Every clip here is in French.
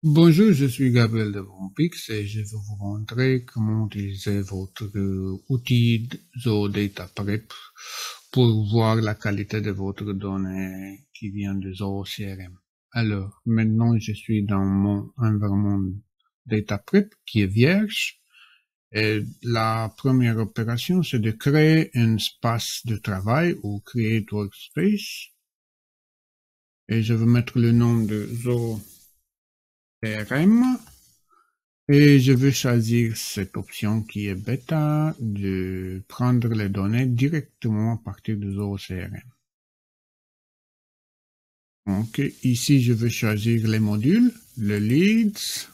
Bonjour, je suis Gabriel de Vompix et je vais vous montrer comment utiliser votre outil ZooDataPrep pour voir la qualité de votre donnée qui vient de ZooCRM. Alors, maintenant je suis dans mon environnement DataPrep qui est vierge et la première opération c'est de créer un espace de travail ou Create Workspace et je vais mettre le nom de ZooCRM. Et je vais choisir cette option qui est bêta de prendre les données directement à partir de ZooCRM. Donc ici je vais choisir les modules, le leads,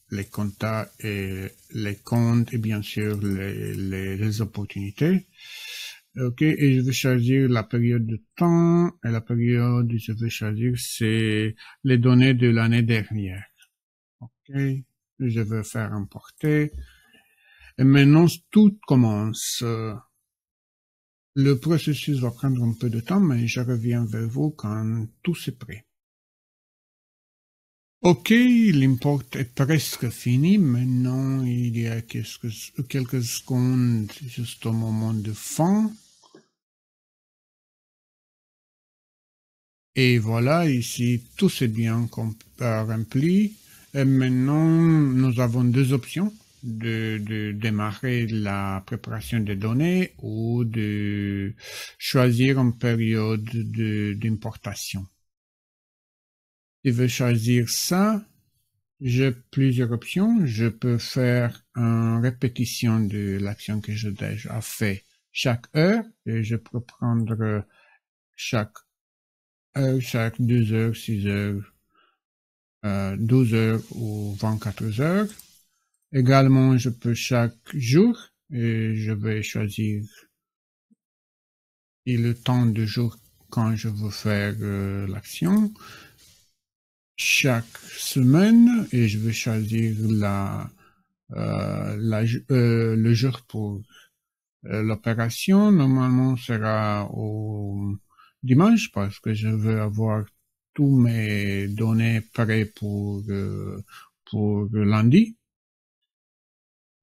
les contacts et les comptes et bien sûr les opportunités. Ok, et je vais choisir la période de temps et la période que je vais choisir c'est les données de l'année dernière. Ok. Je vais faire importer. Et maintenant, tout commence. Le processus va prendre un peu de temps, mais je reviens vers vous quand tout est prêt. Ok, l'import est presque fini. Maintenant, il y a quelques secondes juste au moment de fin. Et voilà, ici, tout est bien rempli. Et maintenant, nous avons deux options de démarrer la préparation des données ou de choisir une période d'importation. Je vais choisir ça. J'ai plusieurs options. Je peux faire une répétition de l'action que j'ai déjà fait chaque heure et je peux prendre chaque heure, chaque 2 heures, 6 heures, 12 heures ou 24 heures. Également, je peux chaque jour et je vais choisir le temps de jour quand je veux faire l'action. Chaque semaine et je vais choisir le jour pour l'opération. Normalement, sera au dimanche parce que je veux avoir tous mes données prêts pour lundi.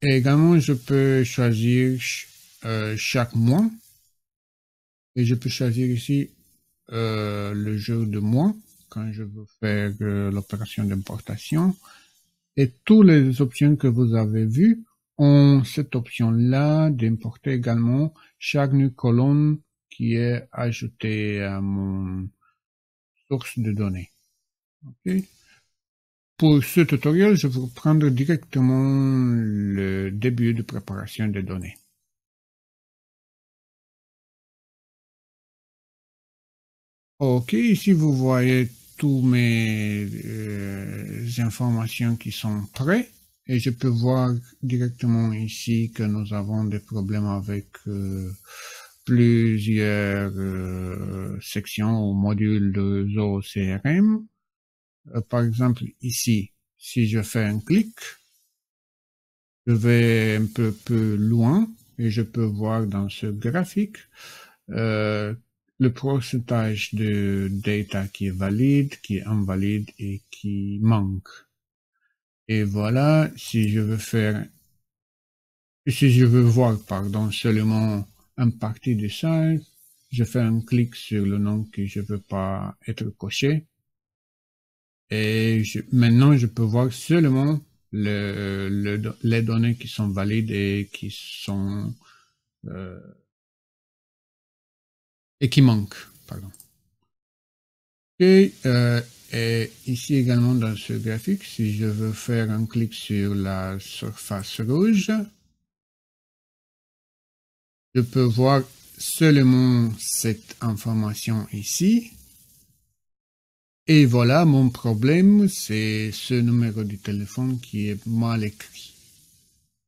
Et également, je peux choisir chaque mois. Et je peux choisir ici le jour de mois quand je veux faire l'opération d'importation. Et toutes les options que vous avez vues ont cette option-là d'importer également chaque colonne qui est ajoutée à mon source de données. Okay. Pour ce tutoriel, je vais prendre directement le début de préparation des données. Ok, ici vous voyez tous mes informations qui sont prêtes et je peux voir directement ici que nous avons des problèmes avec plusieurs sections ou modules de ZooCRM. Par exemple, ici, si je fais un clic, je vais un peu plus loin et je peux voir dans ce graphique le pourcentage de data qui est valide, qui est invalide et qui manque. Et voilà, si je veux voir, pardon, seulement une partie de ça, je fais un clic sur le nom que je veux pas être coché. Et maintenant, je peux voir seulement les données qui sont valides et qui sont et qui manquent, pardon. Et ici également dans ce graphique, si je veux faire un clic sur la surface rouge, je peux voir seulement cette information ici. Et voilà, mon problème, c'est ce numéro de téléphone qui est mal écrit.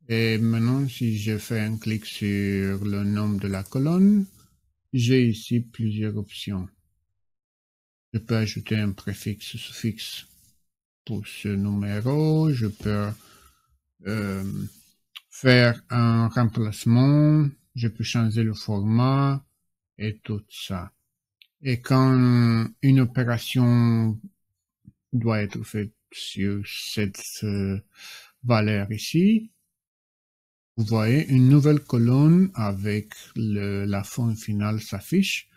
Et maintenant, si je fais un clic sur le nom de la colonne, j'ai ici plusieurs options. Je peux ajouter un préfixe, suffixe pour ce numéro. Je peux faire un remplacement. Je peux changer le format et tout ça. Et quand une opération doit être faite sur cette valeur ici, vous voyez une nouvelle colonne avec la forme finale s'affiche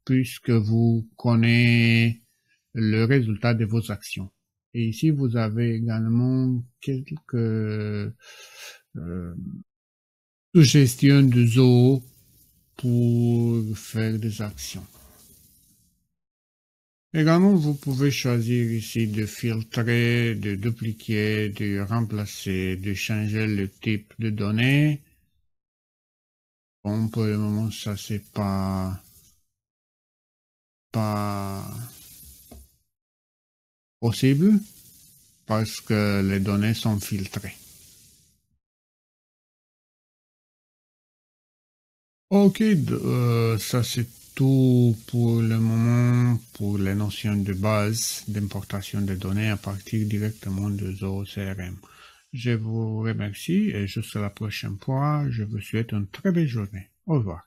puisque vous connaissez le résultat de vos actions. Et ici, vous avez également quelques suggestions de Zoho pour faire des actions. Également, vous pouvez choisir ici de filtrer, de dupliquer, de remplacer, de changer le type de données. Bon, pour le moment, ça c'est pas possible parce que les données sont filtrées. Ok, ça c'est tout pour le moment pour les notions de base d'importation de données à partir directement de Zoho CRM. Je vous remercie et jusqu'à la prochaine fois, je vous souhaite une très belle journée. Au revoir.